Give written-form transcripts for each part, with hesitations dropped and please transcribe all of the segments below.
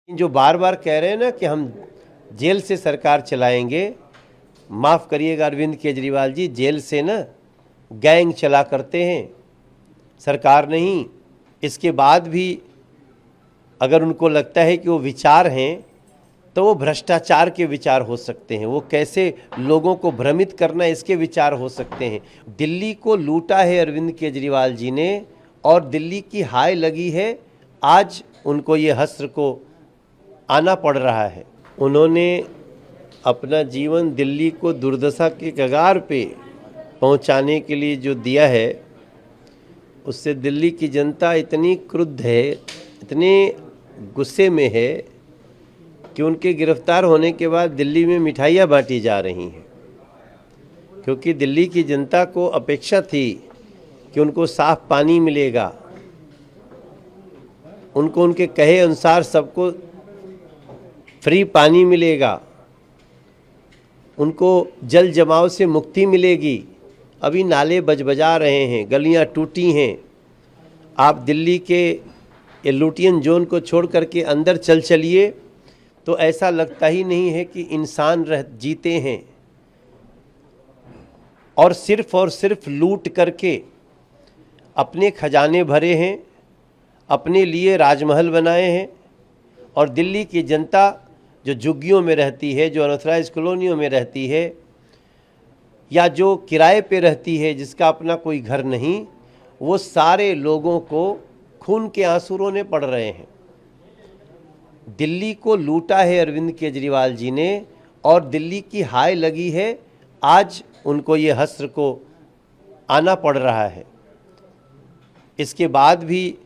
जो बार बार कह रहे हैं ना कि हम जेल से सरकार चलाएंगे, माफ़ करिएगा अरविंद केजरीवाल जी, जेल से ना गैंग चला करते हैं, सरकार नहीं। इसके बाद भी अगर उनको लगता है कि वो विचार हैं तो वो भ्रष्टाचार के विचार हो सकते हैं, वो कैसे लोगों को भ्रमित करना इसके विचार हो सकते हैं। दिल्ली को लूटा है अरविंद केजरीवाल जी ने और दिल्ली की हाय लगी है, आज उनको ये हस्र को आना पड़ रहा है। उन्होंने अपना जीवन दिल्ली को दुर्दशा के कगार पे पहुंचाने के लिए जो दिया है, उससे दिल्ली की जनता इतनी क्रुद्ध है, इतने गुस्से में है कि उनके गिरफ्तार होने के बाद दिल्ली में मिठाइयाँ बांटी जा रही हैं, क्योंकि दिल्ली की जनता को अपेक्षा थी कि उनको साफ पानी मिलेगा, उनको उनके कहे अनुसार सबको फ्री पानी मिलेगा, उनको जल जमाव से मुक्ति मिलेगी। अभी नाले बजबजा रहे हैं, गलियां टूटी हैं। आप दिल्ली के ये लुटियन जोन को छोड़ करके अंदर चलिए तो ऐसा लगता ही नहीं है कि इंसान जीते हैं, और सिर्फ लूट करके अपने खजाने भरे हैं, अपने लिए राजमहल बनाए हैं। और दिल्ली की जनता जो झुग्गियों में रहती है, जो अनऑथराइज्ड कॉलोनियों में रहती है, या जो किराए पे रहती है, जिसका अपना कोई घर नहीं, वो सारे लोगों को खून के आंसू रोने पड़ रहे हैं। दिल्ली को लूटा है अरविंद केजरीवाल जी ने और दिल्ली की हाय लगी है, आज उनको ये हस्र को आना पड़ रहा है। इसके बाद भी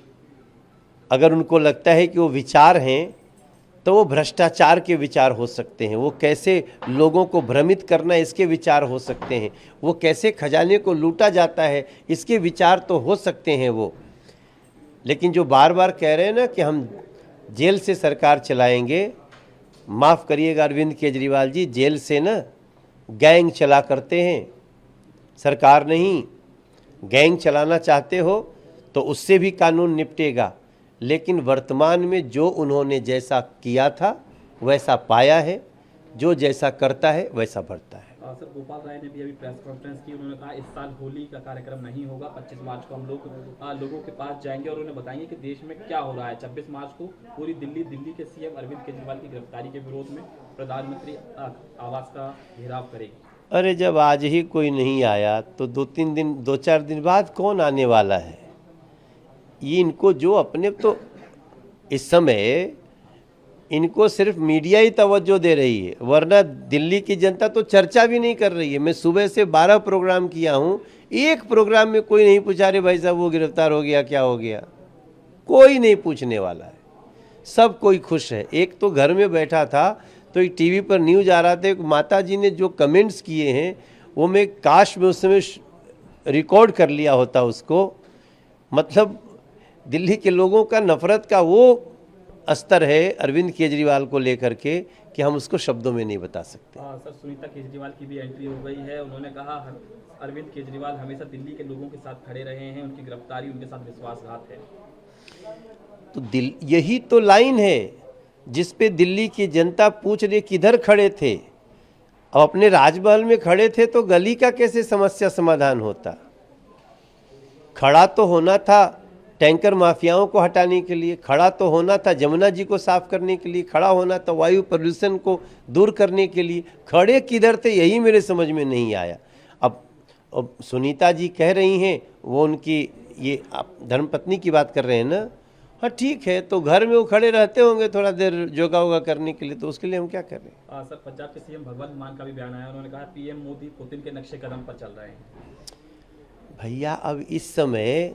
अगर उनको लगता है कि वो विचार हैं तो वो भ्रष्टाचार के विचार हो सकते हैं, वो कैसे लोगों को भ्रमित करना इसके विचार हो सकते हैं, वो कैसे खजाने को लूटा जाता है इसके विचार तो हो सकते हैं वो। लेकिन जो बार बार कह रहे हैं ना कि हम जेल से सरकार चलाएंगे, माफ़ करिएगा अरविंद केजरीवाल जी, जेल से ना गैंग चला करते हैं, सरकार नहीं। गैंग चलाना चाहते हो तो उससे भी कानून निपटेगा, लेकिन वर्तमान में जो उन्होंने जैसा किया था वैसा पाया है, जो जैसा करता है वैसा बढ़ता है। सर, गोपाल राय ने भी अभी प्रेस कॉन्फ्रेंस की, उन्होंने कहा इस साल होली का कार्यक्रम नहीं होगा, 25 मार्च को हम लोग लोगों के पास जाएंगे और उन्हें बताएंगे कि देश में क्या हो रहा है। 26 मार्च को पूरी दिल्ली के सीएम अरविंद केजरीवाल की गिरफ्तारी के विरोध में प्रधानमंत्री आवास का घेराव करेगी। अरे जब आज ही कोई नहीं आया तो 2-4 दिन बाद कौन आने वाला है? ये इनको जो अपने तो इस समय इनको सिर्फ मीडिया ही तवज्जो दे रही है, वरना दिल्ली की जनता तो चर्चा भी नहीं कर रही है। मैं सुबह से 12 प्रोग्राम किया हूँ, एक प्रोग्राम में कोई नहीं पूछा रे भाई साहब वो गिरफ्तार हो गया, क्या हो गया, कोई नहीं पूछने वाला है। सब कोई खुश है। एक तो घर में बैठा था तो एक टीवी पर न्यूज आ रहा था, माता जी ने जो कमेंट्स किए हैं वो मैं काश में उस समय रिकॉर्ड कर लिया होता उसको। मतलब दिल्ली के लोगों का नफरत का वो स्तर है अरविंद केजरीवाल को लेकर के कि हम उसको शब्दों में नहीं बता सकते। सर, सुनीता केजरीवाल की भी एंट्री हो गई है। उन्होंने कहा अरविंद केजरीवाल हमेशा दिल्ली के लोगों के साथ खड़े रहे हैं, उनकी गिरफ्तारी उनके साथ विश्वासघात है। तो यही तो लाइन है जिस पे दिल्ली की जनता पूछ रही किधर खड़े थे। अब अपने राजमहल में खड़े थे तो गली का कैसे समस्या समाधान होता? खड़ा तो होना था टैंकर माफियाओं को हटाने के लिए, खड़ा तो होना था जमुना जी को साफ करने के लिए, खड़ा होना था वायु प्रदूषण को दूर करने के लिए। खड़े किधर थे यही मेरे समझ में नहीं आया। अब सुनीता जी कह रही हैं, वो उनकी ये आप धर्मपत्नी की बात कर रहे हैं ना, हाँ ठीक है, तो घर में वो खड़े रहते होंगे थोड़ा देर योगा वोगा करने के लिए, तो उसके लिए हम क्या कर रहे हैं। सर, पंजाब के सीएम भगवंत मान का भी बयान आया, उन्होंने कहा पीएम मोदी पुतिन के नक्शे कदम पर चल रहे हैं। भैया अब इस समय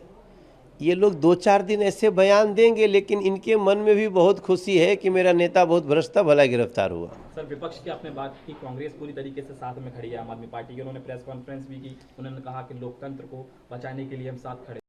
ये लोग 2-4 दिन ऐसे बयान देंगे, लेकिन इनके मन में भी बहुत खुशी है कि मेरा नेता बहुत भ्रष्ट था, भला गिरफ्तार हुआ। सर, विपक्ष की आपने बात की, कांग्रेस पूरी तरीके से साथ में खड़ी है आम आदमी पार्टी के। उन्होंने प्रेस कॉन्फ्रेंस भी की, उन्होंने कहा कि लोकतंत्र को बचाने के लिए हम साथ खड़े।